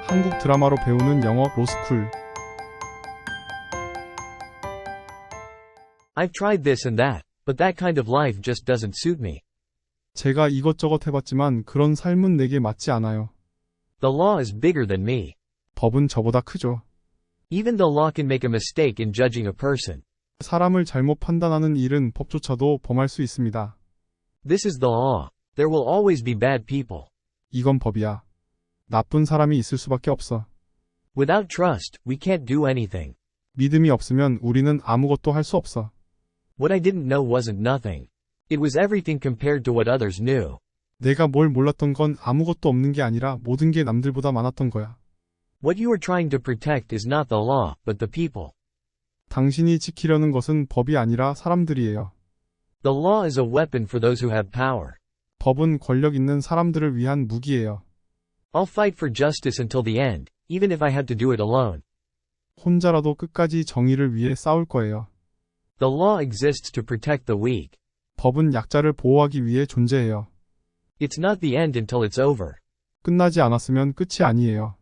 한국 드라마로 배우는 영어 로스쿨. I've tried this and that, but that kind of life just doesn't suit me. 제가 이것저것 해봤지만 그런 삶은 내게 맞지 않아요. The law is bigger than me. 법은 저보다 크죠. Even the law can make a mistake in judging a person. 사람을 잘못 판단하는 일은 법조차도 범할 수 있습니다. This is the law. There will always be bad people. 이건 법이야. 나쁜 사람이 있을 수밖에 없어. Without trust, we can't do anything. 믿음이 없으면 우리는 아무것도 할 수 없어. What I didn't know wasn't nothing. It was everything compared to what others knew. 내가 뭘 몰랐던 건 아무것도 없는 게 아니라 모든 게 남들보다 많았던 거야. What you are trying to protect is not the law, but the people. 당신이 지키려는 것은 법이 아니라 사람들이에요. The law is a weapon for those who have power. 법은 권력 있는 사람들을 위한 무기예요. I'll fight for justice until the end, even if I have to do it alone. 혼자라도 끝까지 정의를 위해 싸울 거예요. The law exists to protect the weak. 법은 약자를 보호하기 위해 존재해요. It's not the end until it's over. 끝나지 않았으면 끝이 아니에요.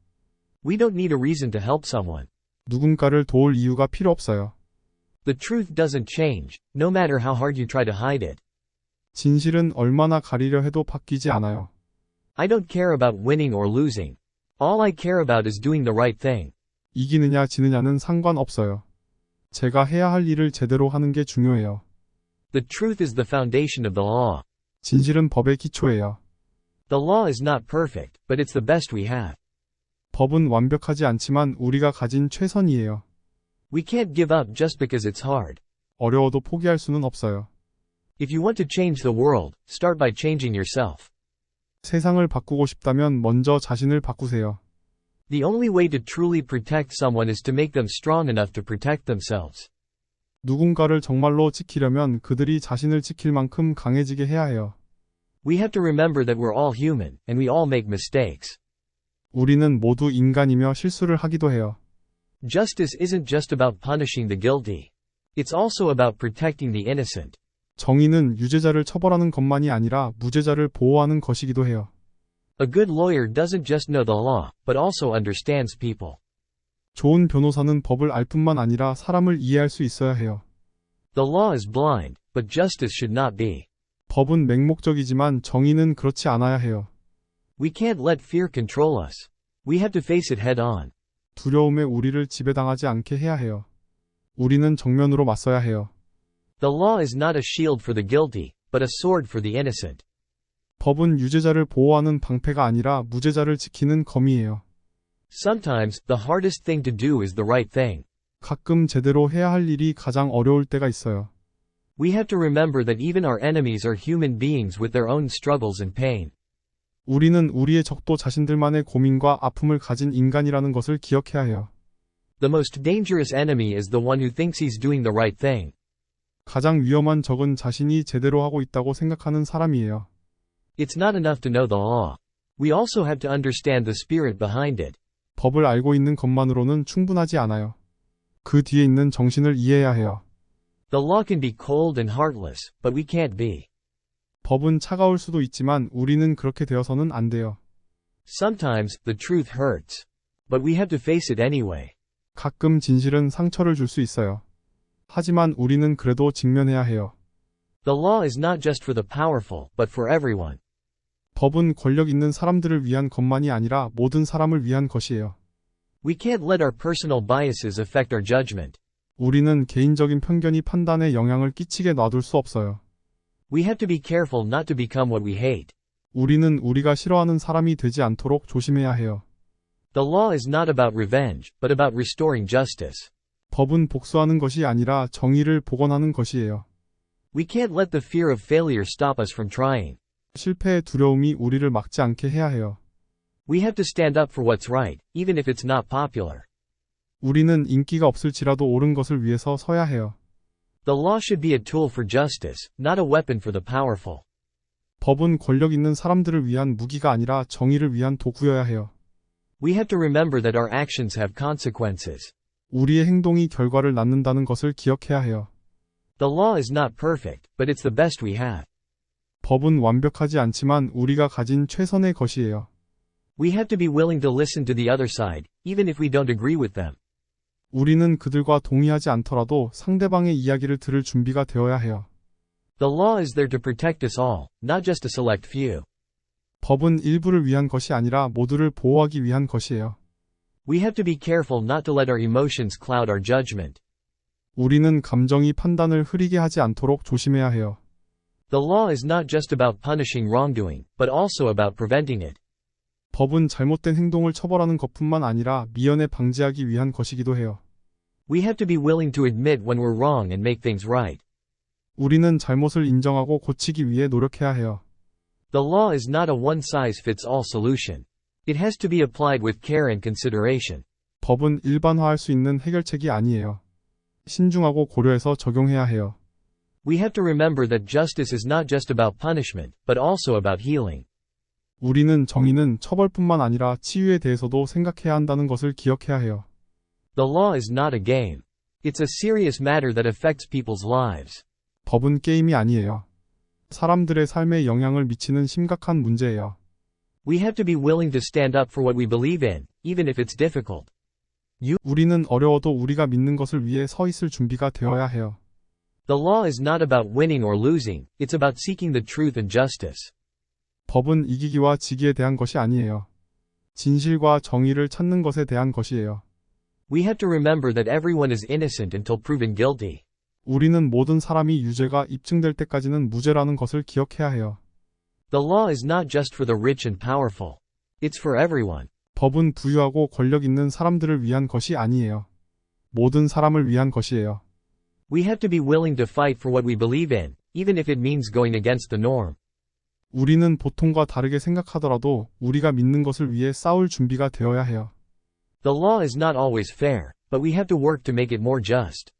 We don't need a reason to help someone. 누군가를 도울 이유가 필요 없어요. The truth doesn't change, no matter how hard you try to hide it. 진실은 얼마나 가리려 해도 바뀌지 않아요. I don't care about winning or losing. All I care about is doing the right thing. 이기느냐 지느냐는 상관없어요. 제가 해야 할 일을 제대로 하는 게 중요해요. The truth is the foundation of the law. 진실은 법의 기초예요. The law is not perfect, but it's the best we have. 법은 완벽하지 않지만 우리가 가진 최선이에요. We can't give up just because it's hard. 어려워도 포기할 수는 없어요. If you want to change the world, start by changing yourself. 세상을 바꾸고 싶다면 먼저 자신을 바꾸세요. The only way to truly protect someone is to make them strong enough to protect themselves. 누군가를 정말로 지키려면 그들이 자신을 지킬 만큼 강해지게 해야 해요. We have to remember that we're all human, and we all make mistakes. 우리는 모두 인간이며 실수를 하기도 해요. Justice isn't just about punishing the guilty. It's also about protecting the innocent. 정의는 유죄자를 처벌하는 것만이 아니라 무죄자를 보호하는 것이기도 해요. A good lawyer doesn't just know the law, but also understands people. 좋은 변호사는 법을 알 뿐만 아니라 사람을 이해할 수 있어야 해요. The law is blind, but justice should not be. 법은 맹목적이지만 정의는 그렇지 않아야 해요. We can't let fear control us. We have to face it head on. 두려움에 우리를 지배당하지 않게 해야 해요. 우리는 정면으로 맞서야 해요. The law is not a shield for the guilty, but a sword for the innocent. 법은 유죄자를 보호하는 방패가 아니라 무죄자를 지키는 검이에요. Sometimes, the hardest thing to do is the right thing. 가끔 제대로 해야 할 일이 가장 어려울 때가 있어요. We have to remember that even our enemies are human beings with their own struggles and pain. 우리는 우리의 적도 자신들만의 고민과 아픔을 가진 인간이라는 것을 기억해야 해요. The most dangerous enemy is the one who thinks he's doing the right thing. 가장 위험한 적은 자신이 제대로 하고 있다고 생각하는 사람이에요. It's not enough to know the law. We also have to understand the spirit behind it. 법을 알고 있는 것만으로는 충분하지 않아요. 그 뒤에 있는 정신을 이해해야 해요. The law can be cold and heartless, but we can't be. 법은 차가울 수도 있지만 우리는 그렇게 되어서는 안 돼요. Sometimes, the truth hurts. But we have to face it anyway. 가끔 진실은 상처를 줄 수 있어요. 하지만 우리는 그래도 직면해야 해요. The law is not just for the powerful, but for everyone. 법은 권력 있는 사람들을 위한 것만이 아니라 모든 사람을 위한 것이에요. We can't let our personal biases affect our judgment. 우리는 개인적인 편견이 판단에 영향을 끼치게 놔둘 수 없어요. We have to be careful not to become what we hate. 우리는 우리가 싫어하는 사람이 되지 않도록 조심해야 해요. The law is not about revenge, but about restoring justice. 법은 복수하는 것이 아니라 정의를 복원하는 것이에요. We can't let the fear of failure stop us from trying. 실패의 두려움이 우리를 막지 않게 해야 해요. We have to stand up for what's right, even if it's not popular. 우리는 인기가 없을지라도 옳은 것을 위해서 서야 해요. The law should be a tool for justice, not a weapon for the powerful. 법은 권력 있는 사람들을 위한 무기가 아니라 정의를 위한 도구여야 해요. We have to remember that our actions have consequences. 우리의 행동이 결과를 낳는다는 것을 기억해야 해요. The law is not perfect, but it's the best we have. 법은 완벽하지 않지만 우리가 가진 최선의 것이에요. We have to be willing to listen to the other side, even if we don't agree with them. 우리는 그들과 동의하지 않더라도 상대방의 이야기를 들을 준비가 되어야 해요. The law is there to protect us all, not just a select few. 법은 일부를 위한 것이 아니라 모두를 보호하기 위한 것이에요. We have to be careful not to let our emotions cloud our judgment. 우리는 감정이 판단을 흐리게 하지 않도록 조심해야 해요. The law is not just about punishing wrongdoing, but also about preventing it. 법은 잘못된 행동을 처벌하는 것뿐만 아니라 미연에 방지하기 위한 것이기도 해요. We have to be willing to admit when we're wrong and make things right. 우리는 잘못을 인정하고 고치기 위해 노력해야 해요. The law is not a one-size-fits-all solution. It has to be applied with care and consideration. 법은 일반화할 수 있는 해결책이 아니에요. 신중하고 고려해서 적용해야 해요. We have to remember that justice is not just about punishment, but also about healing. 우리는 정의는 처벌뿐만 아니라 치유에 대해서도 생각해야 한다는 것을 기억해야 해요. The law is not a game. It's a serious matter that affects people's lives. 법은 게임이 아니에요. 사람들의 삶에 영향을 미치는 심각한 문제예요. We have to be willing to stand up for what we believe in, even if it's difficult. 우리는 어려워도 우리가 믿는 것을 위해 서 있을 준비가 되어야 해요. The law is not about winning or losing, it's about seeking the truth and justice. 법은 이기기와 지기에 대한 것이 아니에요. 진실과 정의를 찾는 것에 대한 것이에요. We have to remember that everyone is innocent until proven guilty. 우리는 모든 사람이 유죄가 입증될 때까지는 무죄라는 것을 기억해야 해요. The law is not just for the rich and powerful. It's for everyone. 법은 부유하고 권력 있는 사람들을 위한 것이 아니에요. 모든 사람을 위한 것이에요. We have to be willing to fight for what we believe in, even if it means going against the norm. 우리는 보통과 다르게 생각하더라도 우리가 믿는 것을 위해 싸울 준비가 되어야 해요. The law is not always fair, but we have to work to make it more just.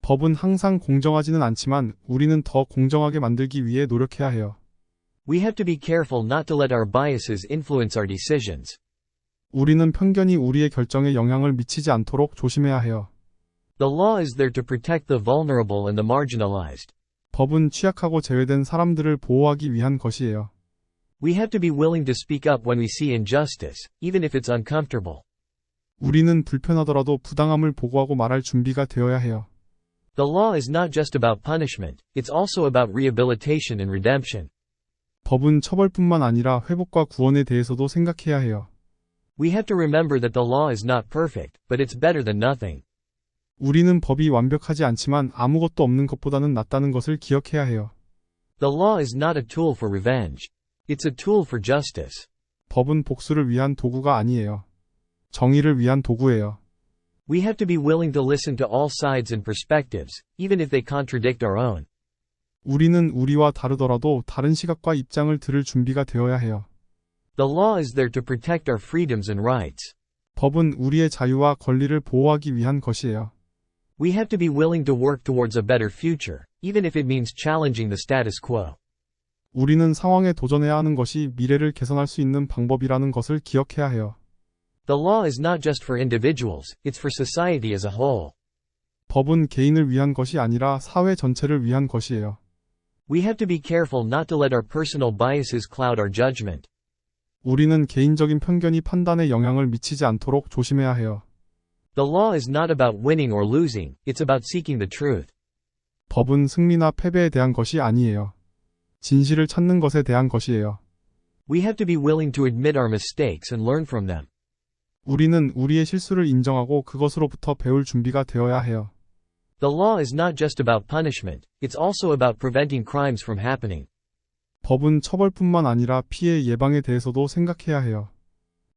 법은 항상 공정하지는 않지만 우리는 더 공정하게 만들기 위해 노력해야 해요. We have to be careful not to let our biases influence our decisions. 우리는 편견이 우리의 결정에 영향을 미치지 않도록 조심해야 해요. The law is there to protect the vulnerable and the marginalized. 법은 취약하고 제외된 사람들을 보호하기 위한 것이에요. We have to be willing to speak up when we see injustice, even if it's uncomfortable. 우리는 불편하더라도 부당함을 보고하고 말할 준비가 되어야 해요. The law is not just about punishment, it's also about rehabilitation and redemption. 법은 처벌뿐만 아니라 회복과 구원에 대해서도 생각해야 해요. We have to remember that the law is not perfect, but it's better than nothing. 우리는 법이 완벽하지 않지만 아무것도 없는 것보다는 낫다는 것을 기억해야 해요. The law is not a tool for revenge. It's a tool for justice. 법은 복수를 위한 도구가 아니에요. 정의를 위한 도구예요. We have to be willing to listen to all sides and perspectives, even if they contradict our own. 우리는 우리와 다르더라도 다른 시각과 입장을 들을 준비가 되어야 해요. The law is there to protect our freedoms and rights. 법은 우리의 자유와 권리를 보호하기 위한 것이에요. We have to be willing to work towards a better future, even if it means challenging the status quo. 우리는 상황에 도전해야 하는 것이 미래를 개선할 수 있는 방법이라는 것을 기억해야 해요. The law is not just for individuals, it's for society as a whole. 법은 개인을 위한 것이 아니라 사회 전체를 위한 것이에요. We have to be careful not to let our personal biases cloud our judgment. 우리는 개인적인 편견이 판단에 영향을 미치지 않도록 조심해야 해요. The law is not about winning or losing, it's about seeking the truth. 법은 승리나 패배에 대한 것이 아니에요. 진실을 찾는 것에 대한 것이에요. We have to be willing to admit our mistakes and learn from them. 우리는 우리의 실수를 인정하고 그것으로부터 배울 준비가 되어야 해요. The law is not just about punishment, it's also about preventing crimes from happening. 법은 처벌뿐만 아니라 피해 예방에 대해서도 생각해야 해요.